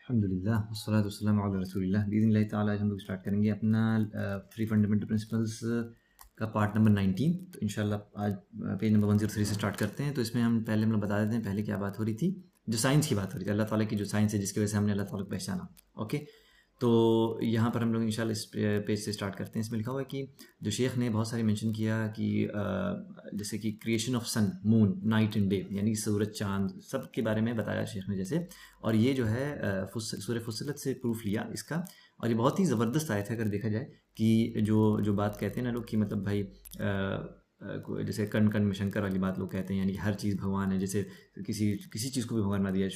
अल्हम्दुलिल्लाह वस्सलातु वस्सलामु अला रसूलिल्लाह। बिइज़्निल्लाहि ताला आज हम लोग स्टार्ट करेंगे अपना थ्री फंडामेंटल प्रिंसिपल्स का पार्ट नंबर 19। तो इंशाल्लाह आज पेज नंबर 103 से स्टार्ट करते हैं। तो इसमें हम लोग बता देते हैं पहले क्या बात हो रही थी। जो साइंस की बात हो रही थी, अल्लाह ताला की जो साइंस है जिसकी वजह से हमने अल्लाह ताला को पहचाना। ओके, तो यहाँ पर हम लोग इंशाल्लाह इस पेज से स्टार्ट करते हैं। इसमें लिखा हुआ है कि जो शेख ने बहुत सारी मेंशन किया कि जैसे कि creation of sun, moon, night and day, यानी सूरज, चांद, सब के बारे में बताया शेख ने जैसे। और ये जो है सूरह फुस्सिलत से प्रूफ लिया इसका। और ये बहुत ही ज़बरदस्त आयत है अगर देखा जाए कि जो जो बात कहते हैं ना लोग कि मतलब भाई जैसे कण कण में शंकर वाली बात लोग कहते हैं, यानी कि हर चीज़ भगवान है। जैसे किसी किसी चीज़ को भी भगवान ना दिया,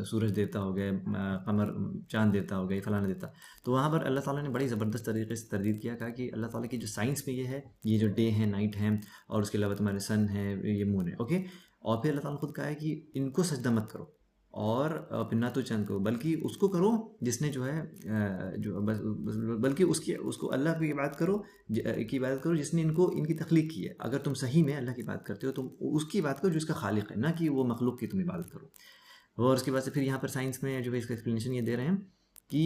सूरज देवता हो गए, कमर चांद देवता हो गए, फलाना देवता। तो वहाँ पर अल्लाह ताला ने बड़ी ज़बरदस्त तरीके से तरदीद किया, कहा कि अल्लाह ताला की जो साइंस में ये है, ये जो डे है, नाइट है, और उसके अलावा तुम्हारे सन है, ये मून है। ओके, और फिर अल्लाह ताला ने खुद कहा है कि इनको सजदा मत करो, और फिर ना तो चंद करो, बल्कि उसको करो जिसने जो है जो बल्कि उसको अल्लाह की इबादत करो जिसने इनकी तख्लीक की है। अगर तुम सही में अल्लाह की बात करते हो तो उसकी बात करो जो इसका खालिक है, ना कि वो मखलूक की तुम इबादत करो। और उसके बाद से फिर यहाँ पर साइंस में जो है इसका एक्सप्लेनेशन ये दे रहे हैं कि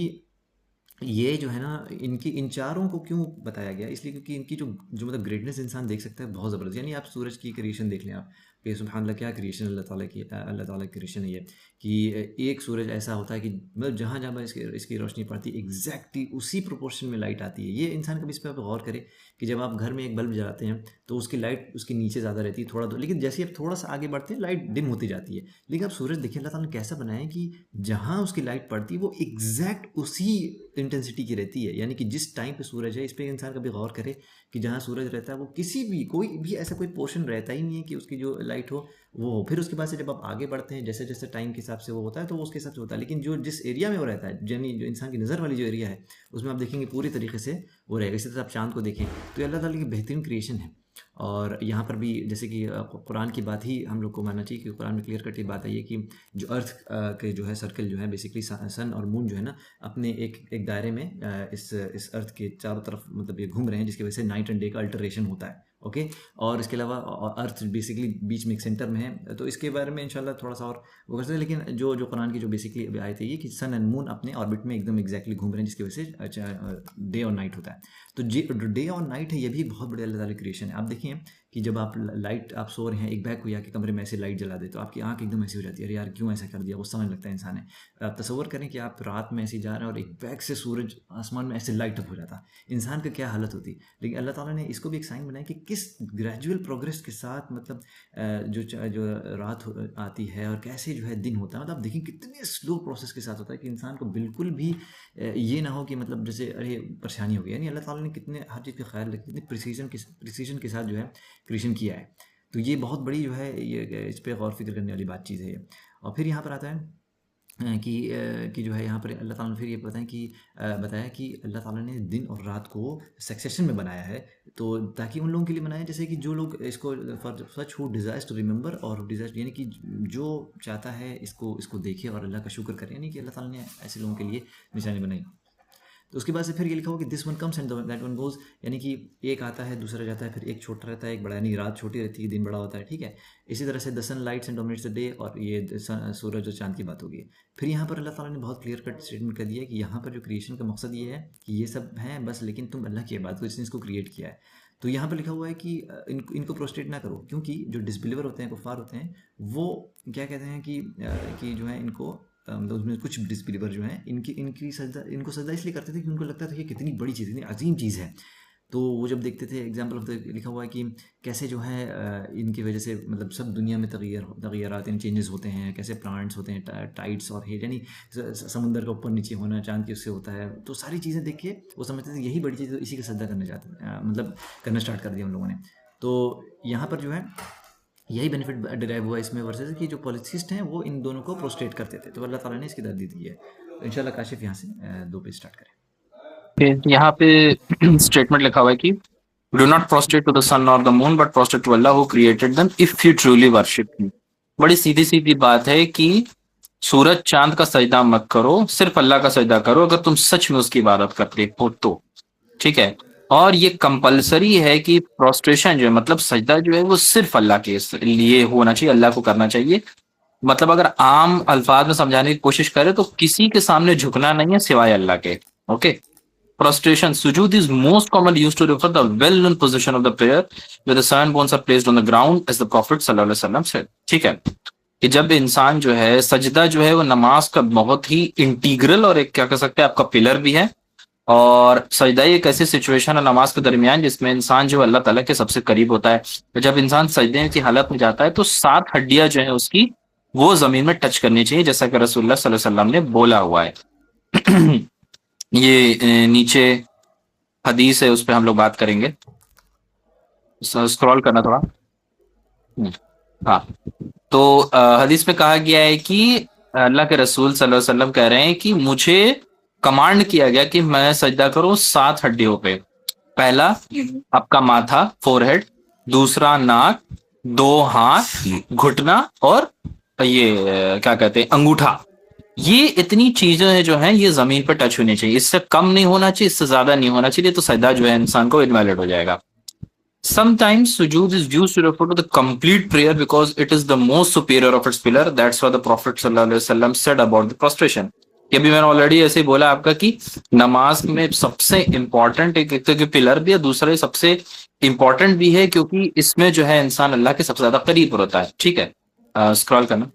ये जो है ना, इनकी इन चारों को क्यों बताया गया, इसलिए क्योंकि इनकी जो जो मतलब ग्रेटनेस इंसान देख सकता है बहुत ज़बरदस्त। यानी आप सूरज की क्रिएशन देख लें आप कि सुभान अल्लाह, क्या क्रिएशन अल्लाह ताला की, अल्लाह ताला की क्रिएशन है ये। कि एक सूरज ऐसा होता है कि मतलब जहाँ जहाँ पर इसकी रोशनी पड़ती है एग्जैक्टली उसी प्रोपोर्शन में लाइट आती है। ये इंसान कभी इस पर गौर करे कि जब आप घर में एक बल्ब जलाते हैं तो उसकी लाइट उसके नीचे ज़्यादा रहती है थोड़ा, तो लेकिन जैसे आप थोड़ा सा आगे बढ़ते हैं लाइट डिम होती जाती है। लेकिन आप सूरज देखिए अल्लाह ताला ने कैसा बनाया है कि जहाँ उसकी लाइट पड़ती है वो एग्जैक्ट उसी इंटेंसिटी की रहती है। यानी कि जिस टाइम पे सूरज है, इस पर इंसान कभी गौर करे कि जहाँ सूरज रहता है वो किसी भी कोई भी ऐसा कोई पोर्शन रहता ही नहीं है कि उसकी जो लाइट हो वो हो। फिर उसके बाद से जब आप आगे बढ़ते हैं, जैसे जैसे टाइम के हिसाब से वो होता है तो वो उसके हिसाब से होता है। लेकिन जो जिस एरिया में वो रहता है, यानी जो इंसान की नज़र वाली जो एरिया है, उसमें आप देखेंगे पूरी तरीके से वो रहेगा। इसी तरह आप चांद को देखें तो ये अल्लाह ताला की बेहतरीन क्रिएशन है। और यहाँ पर भी जैसे कि कुरान की बात ही हम लोग को मानना चाहिए कि कुरान में क्लियर कट ये बात है ये कि जो अर्थ के जो है सर्कल जो है बेसिकली सन और मून जो है ना, अपने एक दायरे में इस अर्थ के चारों तरफ मतलब ये घूम रहे हैं, जिसकी वजह से नाइट एंड डे का अल्टरेशन होता है। ओके, और इसके अलावा अर्थ बेसिकली बीच में एक सेंटर में है, तो इसके बारे में इंशाल्लाह थोड़ा सा और वो कर सकते हैं। लेकिन जो जो कुरान की जो बेसिकली अभी आयत है ये कि सन एंड मून अपने ऑर्बिट में एकदम एग्जैक्टली घूम रहे हैं, जिसकी वजह से डे और नाइट होता है। तो डे और नाइट है, ये भी बहुत बड़ी अल्लाह ताला की क्रिएशन है। आप देखिए कि जब आप लाइट, आप सो रहे हैं, एक बैग कोई आके कमरे में ऐसे लाइट जला दे तो आपकी आंख एकदम ऐसी हो जाती है, अरे यार क्यों ऐसा कर दिया, गुस्सा आने लगता है इंसान है। आप तसव्वुर करें कि आप रात में ऐसे जा रहे हैं और एक बैग से सूरज आसमान में ऐसे लाइट अप हो जाता, इंसान का क्या हालत होती। लेकिन अल्लाह ताला ने इसको भी एक साइन बनाया कि किस ग्रेजुअल प्रोग्रेस के साथ मतलब जो रात आती है और कैसे जो है दिन होता है। मतलब आप देखिए कितने स्लो प्रोसेस के साथ होता है कि इंसान को बिल्कुल भी ये ना हो कि मतलब जैसे अरे परेशानी हो गई। यानी अल्लाह ताला ने कितने हर चीज़ का ख्याल रखा, कितने प्रिसीजन के साथ जो है क्रिएशन किया है। तो ये बहुत बड़ी जो है ये इस पे गौर फिक्र करने वाली बात चीज़ है ये। और फिर यहाँ पर आता है कि जो है यहाँ पर अल्लाह ताला ने फिर ये बताया कि अल्लाह ताला ने दिन और रात को सक्सेशन में बनाया है, तो ताकि उन लोगों के लिए बनाया जैसे कि जो लोग इसको for such who desires to remember और डिज़ायर्स, यानी कि जो चाहता है इसको देखे और अल्लाह का शुक्र करे। यानी कि अल्लाह ताला ने ऐसे लोगों के लिए निशानी बनाई। तो उसके बाद से फिर ये लिखा हुआ कि this one comes and that one goes, यानी कि एक आता है दूसरा जाता है, फिर एक छोटा रहता है एक बड़ा, यानी रात छोटी रहती है दिन बड़ा होता है। ठीक है, इसी तरह से the sun lights and dominates the day, और ये सूरज और चांद की बात होगी। फिर यहाँ पर अल्लाह ताला ने बहुत क्लियर कट स्टेटमेंट कर दिया कि यहाँ पर जो क्रिएशन का मकसद ये है कि ये सब हैं बस, लेकिन तुम अल्लाह की इबादत करो जिसने इसको क्रिएट किया है। तो यहाँ पर लिखा हुआ है कि इनको प्रोस्ट्रेट ना करो, क्योंकि जो डिसबिलीवर होते हैं, कुफार होते हैं, वो क्या कहते हैं कि जो है इनको मतलब उसमें कुछ डिसबिलीवर जो हैं इनको सजदा इसलिए करते थे कि उनको लगता था कि कितनी बड़ी चीज़, इतनी अजीम चीज़ है। तो वो जब देखते थे एग्जाम्पल ऑफ द लिखा हुआ है कि कैसे जो है इनकी वजह से मतलब सब दुनिया में तगय्युरात यानी चेंजेस होते हैं, कैसे प्लांट्स होते हैं, टाइड्स और हेट, यानी समुंदर का ऊपर नीचे होना, चांद की उससे होता है। तो सारी चीज़ें देख के वो समझते थे यही बड़ी चीज़, तो इसी का सजदा करने जाते मतलब करना स्टार्ट कर दिया उन लोगों ने। तो यहाँ पर जो है यही बेनिफिट डिराइव हुआ इसमें वर्सेस कि जो पॉलिथिस्ट हैं वो इन दोनों को प्रोस्ट्रेट करते थे, तो अल्लाह ताला ने इसकी तरदीद दी है। तो इंशाल्लाह काशिफ यहाँ से दो पे स्टार्ट करें। यहाँ पे स्टेटमेंट लिखा हुआ है कि do not prostrate to the sun और the moon but prostrate to Allah who created them if you truly worship him. बड़ी सीधी सीधी बात है कि सूरज चांद का सजदा मत करो, सिर्फ अल्लाह का सजदा करो अगर तुम सच में उसकी इबादत करते हो तो। ठीक है, और ये कंपलसरी है कि प्रोस्ट्रेशन जो है मतलब सजदा जो है वो सिर्फ अल्लाह के लिए होना चाहिए, अल्लाह को करना चाहिए। मतलब अगर आम अल्फाज में समझाने की कोशिश करें तो किसी के सामने झुकना नहीं है सिवाय अल्लाह के। Okay. Prostration, sujud is most commonly used to refer the well-known position of the prayer where the seven bones are placed on the ground as the Prophet sallallahu alaihi wasallam said। ठीक है, कि जब इंसान जो है सजदा जो है वो नमाज का बहुत ही इंटीग्रल और एक क्या कह सकते हैं आपका पिलर भी है। और सजदा एक ऐसी सिचुएशन है नमाज के दरमियान जिसमें इंसान जो अल्लाह ताला के सबसे करीब होता है। तो जब इंसान सजदे की हालत में जाता है तो 7 हड्डियां जो है उसकी वो जमीन में टच करनी चाहिए, जैसा कि रसूलुल्लाह सल्लल्लाहु अलैहि वसल्लम ने बोला हुआ है। ये नीचे हदीस है, उस पर हम लोग बात करेंगे। स्क्रॉल करना थोड़ा। हाँ, तो हदीस में कहा गया है कि अल्लाह के रसूल सल्लल्लाहु अलैहि वसल्लम कह रहे हैं कि मुझे कमांड किया गया कि मैं सजदा करूं 7 हड्डियों पे। पहला आपका माथा, फोरहेड, दूसरा नाक, 2 हाथ, घुटना, और ये क्या कहते हैं अंगूठा। ये इतनी चीजें हैं जो हैं ये जमीन पर टच होनी चाहिए, इससे कम नहीं होना चाहिए, इससे ज्यादा नहीं होना चाहिए, तो सजदा जो है इंसान को इनवैलिड हो जाएगा। Sometimes sujood is used to refer to the complete prayer because it is the most superior of its pillar. That's what the Prophet sallallahu alaihi wasallam said about the prostration। कि अभी मैंने already ऐसे ही बोला आपका कि नमाज में सबसे इंपॉर्टेंट एक तो कि पिलर भी है, दूसरा सबसे इंपॉर्टेंट भी है क्योंकि इसमें जो है इंसान अल्लाह के सबसे ज्यादा करीब होता है। ठीक है, स्क्रॉल करना।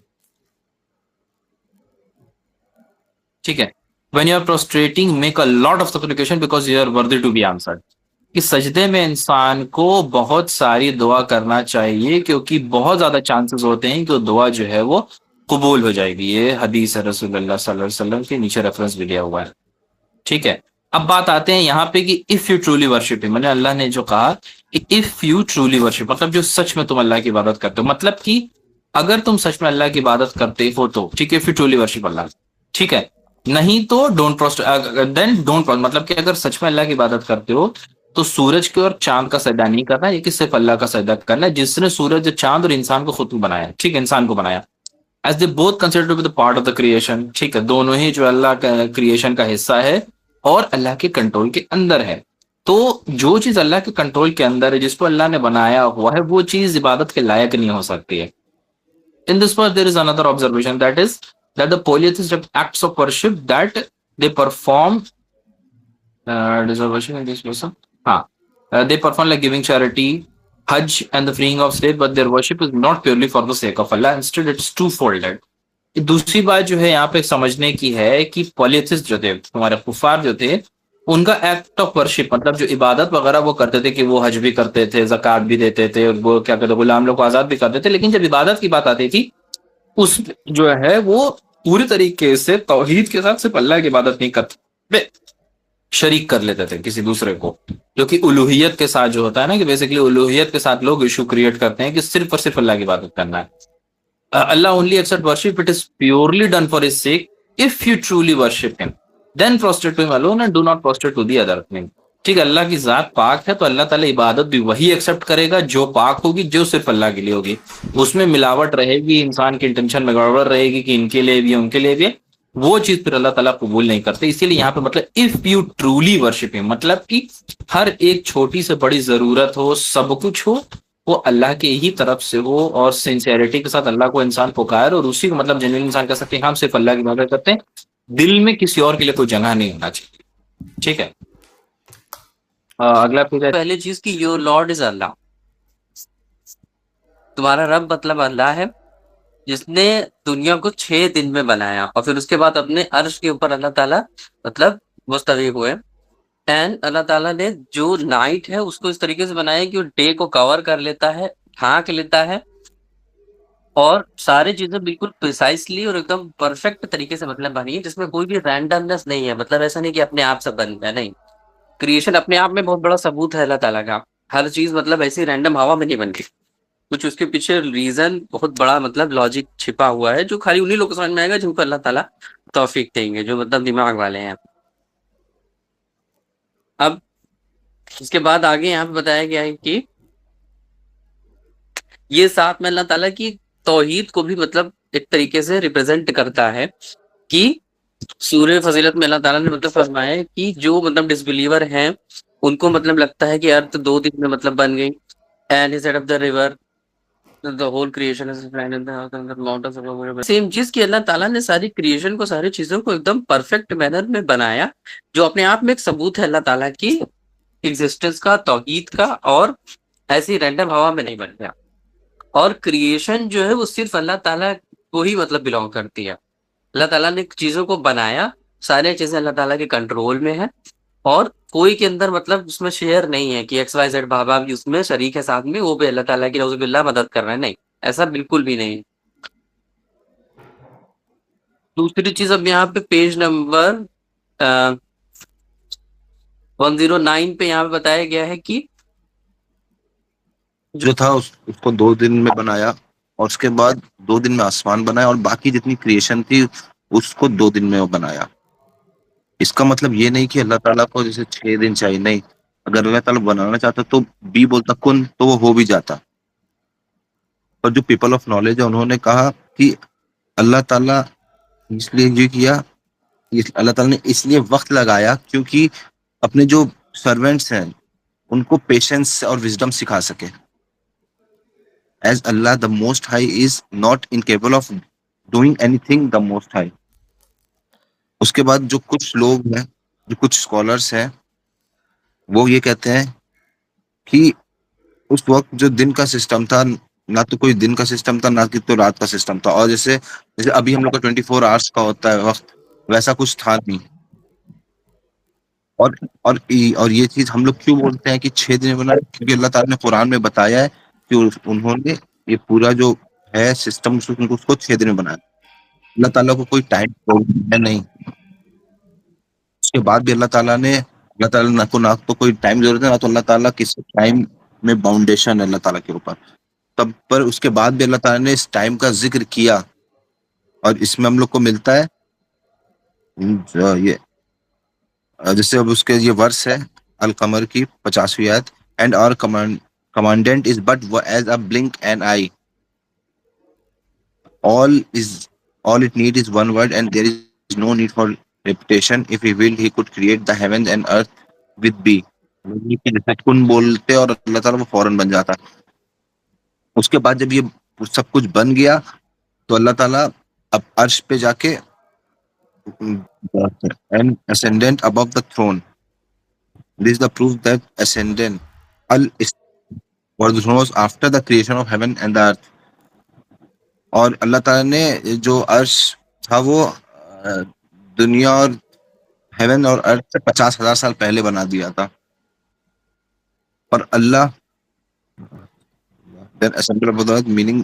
ठीक है, when you are prostrating make a lot of supplication because you are worthy to be answered। कि सजदे में इंसान को बहुत सारी दुआ करना चाहिए क्योंकि बहुत ज्यादा चांसेस होते हैं कि दुआ जो है वो कबूल हो जाएगी। ये हदीस है रसूलुल्लाह सल्लल्लाहु अलैहि वसल्लम के, नीचे रेफरेंस भी दिया हुआ है। ठीक है, अब बात आते हैं यहाँ पे कि इफ यू ट्रूली वर्शिप, मैंने अल्लाह ने जो कहा कि इफ यू ट्रूली वर्शिप मतलब जो सच में तुम अल्लाह की इबादत करते हो, मतलब कि अगर तुम सच में अल्लाह की इबादत करते हो तो ठीक है, इफ यू ट्रूली वर्शिप अल्लाह। ठीक है, नहीं तो डोंट प्रोस्ट, देन डोंट, मतलब कि अगर सच में अल्लाह की इबादत करते हो तो सूरज के और चांद का सजदा नहीं करना, ये कि सिर्फ अल्लाह का सजदा करना है जिसने सूरज, चांद और इंसान को खुद बनाया। ठीक है, इंसान को बनाया। As they both considered to be the part of the creation. ठीक है, दोनों ही जो अल्लाह का क्रिएशन का हिस्सा है और अल्लाह के कंट्रोल के अंदर है। तो जो चीज अल्लाह के कंट्रोल के अंदर है, जिसको अल्लाह ने बनाया हुआ है, वो चीज इबादत के लायक नहीं हो सकती है। In this verse, there is another observation, that is that the polytheistic acts of worship that they perform, they perform like giving charity, Hajj, and the freeing of slave, but their worship is not purely for the sake of Allah. Instead, it's two-folded। दूसरी बात जो है यहाँ पे समझने की है कि पॉलिथिस्ट जो थे, हमारे कुफार जो थे, उनका एक्ट ऑफ वर्शिप मतलब जो इबादत वगैरह वो करते थे कि वो हज भी करते थे, ज़कात भी देते थे, वो क्या कहते गुलाम लोग को आजाद भी करते थे, लेकिन जब इबादत की बात आती थी उस जो है वो पूरी तरीके से तौहीद के साथ सिर्फ अल्लाह की इबादत नहीं करते, शरीक कर लेते थे किसी दूसरे को, जो कि उलूहियत के साथ जो होता है ना, कि बेसिकली उलूहियत के साथ लोग इशू क्रिएट करते हैं कि सिर्फ और सिर्फ अल्लाह की इबादत करना है। Allah only accept worship, it is purely done for his sake। If you truly worship him, then prostrate to him alone and do not prostrate to the other thing। ठीक है, अल्लाह की जात पाक है तो अल्लाह ताला इबादत भी वही एक्सेप्ट करेगा जो पाक होगी, जो सिर्फ अल्लाह के लिए होगी। उसमें मिलावट रहेगी, इंसान की इंटेंशन में गड़बड़ रहेगी कि इनके लिए भी उनके लिए भी, वो चीज फिर अल्लाह ताला कबूल नहीं करते। इसीलिए यहाँ पे मतलब if you truly worship him, मतलब कि हर एक छोटी से बड़ी जरूरत हो, सब कुछ हो, वो अल्लाह के ही तरफ से हो और सिंसियरिटी के साथ अल्लाह को इंसान पुकार, और उसी को मतलब जेन्युइन इंसान कह सकते हैं हम सिर्फ अल्लाह की इबादत करते हैं, दिल में किसी और के लिए कोई जगह नहीं होना चाहिए। ठीक है, अगला पेज है। पहली चीज की योर लॉर्ड इज अल्लाह, तुम्हारा रब मतलब अल्लाह है जिसने दुनिया को 6 दिन में बनाया और फिर उसके बाद अपने अर्श के ऊपर अल्लाह ताला मतलब मुस्तवी हुए। एंड अल्लाह ताला ने जो नाइट है उसको इस तरीके से बनाया कि वो डे को कवर कर लेता है, ढांक लेता है, और सारी चीजें बिल्कुल प्रिसाइसली और एकदम परफेक्ट तरीके से मतलब बनी है, जिसमें कोई भी रैंडमनेस नहीं है। मतलब ऐसा नहीं कि अपने आप से बन गया, नहीं, क्रिएशन अपने आप में बहुत बड़ा सबूत है अल्लाह ताला का। हर चीज मतलब ऐसी रैंडम हवा में नहीं बन गई, कुछ उसके पीछे रीजन बहुत बड़ा मतलब लॉजिक छिपा हुआ है, जो खाली उन्हीं लोग को समझ में आएगा जिनको अल्लाह ताला तौफीक देंगे, जो मतलब दिमाग वाले हैं। अब इसके बाद आगे यहाँ पे बताया गया है कि ये साथ में अल्लाह ताला की तौहीद को भी मतलब एक तरीके से रिप्रेजेंट करता है कि सूर्य फजीलत में अल्लाह ताला ने मतलब फरमाया है कि जो मतलब डिसबिलीवर हैं उनको मतलब लगता है कि अर्थ 2 दिन में मतलब बन गई। And he set of the river, the whole creation is mountain. Same चीज कि अल्लाह ताला ने सारी क्रिएशन को, सारी चीजों को एकदम परफेक्ट मैनर में बनाया, जो अपने आप में एक सबूत है अल्लाह ताला की एग्जिस्टेंस का, तौहीद का, और ऐसी रैंडम हवा में नहीं बन गया। और क्रिएशन जो है वो सिर्फ अल्लाह ताला को ही मतलब बिलोंग करती है। अल्लाह ताला ने चीजों को बनाया, सारी चीजें अल्लाह ताला के कंट्रोल में है, और कोई के अंदर मतलब उसमें शेयर नहीं है कि एक्स वाई जेड बाबा भी उसमें शरीक है साथ में, वो भी अल्लाह ताला की नौजुबिल्लाह मदद कर रहे हैं, नहीं, ऐसा बिल्कुल भी नहीं। दूसरी चीज, अब यहाँ पे पेज नंबर 109 पे यहाँ पे बताया गया है कि जो था उसको 2 दिन में बनाया, और उसके बाद 2 दिन में आसमान बनाया, और बाकी जितनी क्रिएशन थी उसको 2 दिन में वो बनाया। इसका मतलब ये नहीं कि अल्लाह ताला को जैसे 6 दिन चाहिए, नहीं। अगर अल्लाह ताला बनाना चाहता तो बी बोलता कुन, तो वो हो भी जाता। पर जो पीपल ऑफ नॉलेज है उन्होंने कहा कि अल्लाह ताला इसलिए ये किया, अल्लाह ताला ने इसलिए वक्त लगाया क्योंकि अपने जो सर्वेंट्स हैं उनको पेशेंस और विजडम सिखा सके। As Allah the most high is not incapable of doing anything the most high. उसके बाद जो कुछ लोग हैं, जो कुछ स्कॉलर्स हैं, वो ये कहते हैं कि उस वक्त जो दिन का सिस्टम था, ना तो कोई दिन का सिस्टम था, ना कि तो रात का सिस्टम था, और जैसे जैसे अभी हम लोग का 24 आवर्स का होता है वक्त, वैसा कुछ था नहीं। और और ये चीज हम लोग क्यों बोलते हैं कि 6 दिन में बना, क्योंकि अल्लाह ताला ने कुरान में बताया है कि उन्होंने ये पूरा जो है सिस्टम उसको 6 दिन में बनाया। अल्लाह ताला को कोई टाइम है नहीं। उसके बाद भी अल्लाह ताला ना तो कोई टाइम जरूरत है, ना तो अल्लाह ताला किसी टाइम में बाउंडेशन है अल्लाह ताला के ऊपर। तब पर उसके बाद भी अल्लाह ताला ने इस टाइम का जिक्र किया, और इसमें हम लोग को मिलता है ये जैसे अब उसके ये वर्स है अल कमर की 50वीं आयत, and our commandant is but as a blink an eye, all is all it need is one word, and there is no need for repetition. If he will, he could create the heavens and earth with be। जैसे कुन बोलते और अल्लाह ताला वो फौरन बन जाता। उसके बाद जब ये सब कुछ बन गया तो अल्लाह ताला अब अर्श पे जाके and ascendant above the throne। This is the proof that ascendant al for the throne was after the creation of heaven and the earth। और अल्लाह ताला ने जो अर्श था वो दुनिया और हेवन और अर्थ से 50,000 साल पहले बना दिया था। और अल्लाह then ascended above the earth, meaning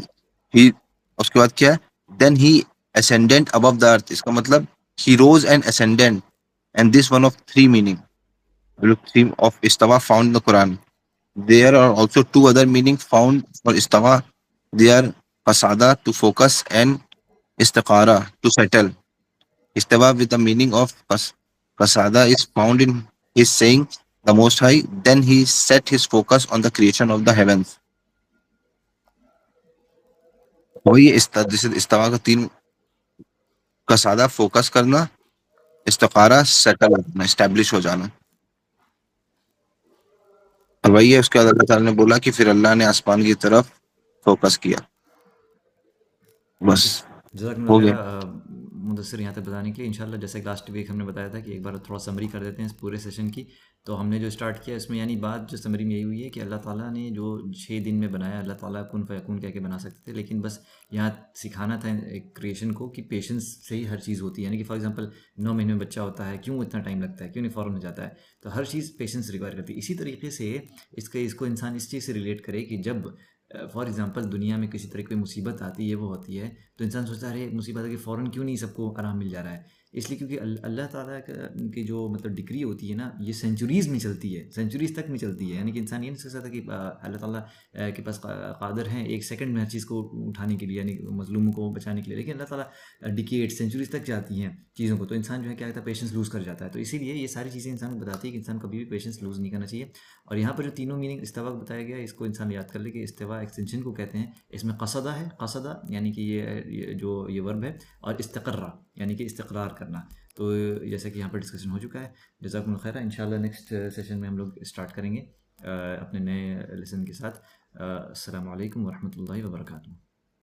he, उसके बाद क्या है, then he ascended above the earth, इसका मतलब he rose and ascended, and this one of 3 meaning, theme of istawa found in the Quran। There are also 2 other meaning found for istawa, they are qasada to focus and istiqara to settle। Istawa with the meaning of qasada is found in his saying the most high, then he set his focus on the creation of the heavens। वही जैसे इस्तिवा का 3 कसादा focus करना, इस्तिखारा settle होना, establish हो जाना। और वही है उसके बाद अल्लाह ताला ने बोला कि फिर अल्लाह ने आसमान की तरफ फोकस किया। बस जज़ाकल्लाह हो खैर गया। मुदस्सिर यहाँ तक बताने के लिए। इंशाल्लाह जैसे कि लास्ट वीक हमने बताया था कि एक बार थोड़ा समरी कर देते हैं इस पूरे सेशन की। तो हमने जो स्टार्ट किया इसमें यानी बात जो समरी में यही हुई है कि अल्लाह ताला ने जो 6 दिन में बनाया, अल्लाह ताला कुन फ़यकून कह के बना सकते थे, लेकिन बस यहाँ सिखाना था एक क्रिएशन को कि पेशेंस से ही हर चीज़ होती है। यानी कि फॉर एग्जांपल 9 महीने में बच्चा होता है, क्यों इतना टाइम लगता है, क्यों नहीं फ़ौरन हो जाता है। तो हर चीज़ पेशेंस रिक्वायर करती है। इसी तरीके से इसको इंसान इस चीज़ से रिलेट करे कि जब फॉर एग्जांपल दुनिया में किसी तरह की कोई मुसीबत आती है, वो होती है, तो इंसान सोचता है अरे मुसीबत है कि फ़ौरन क्यों नहीं सबको आराम मिल जा रहा है। इसलिए क्योंकि अल्लाह ताला की जो मतलब डिक्री होती है ना, ये सेंचुरीज़ में चलती है, सेंचुरीज़ तक में चलती है। यानी कि इंसान ये नहीं सोच सकता कि अल्लाह ताला के पास कादर हैं एक सेकंड में हर चीज़ को उठाने के लिए, यानी मजलूमों को बचाने के लिए, लेकिन अल्लाह ताला डिकेड सेंचुरीज़ तक जाती हैं चीज़ों को। तो इंसान जो है क्या कहता है, पेशेंस लूज़ कर जाता है। तो इसीलिए ये सारी चीज़ें इंसान को बताती है कि इंसान कभी भी पेशेंस लूज़ नहीं करना चाहिए। और यहाँ पर जो तीनों मीनिंग इस्तिवा का बताया गया, इसको इंसान याद कर ले कि इस्तिवा एक्सटेंशन को कहते हैं। इसमें क़सदा है, क़सदा यानी कि ये वर्ब है, और इस्तक़र्रा यानी कि इस्तक़रार करना। तो जैसा कि यहाँ पर डिस्कशन हो चुका है, जज़ाकुमुल्लाह खैर। इंशाल्लाह नेक्स्ट सेशन में हम लोग स्टार्ट करेंगे अपने नए लेसन के साथ। अस्सलामु अलैकुम वरहमतुल्लाहि वबरकातुहू।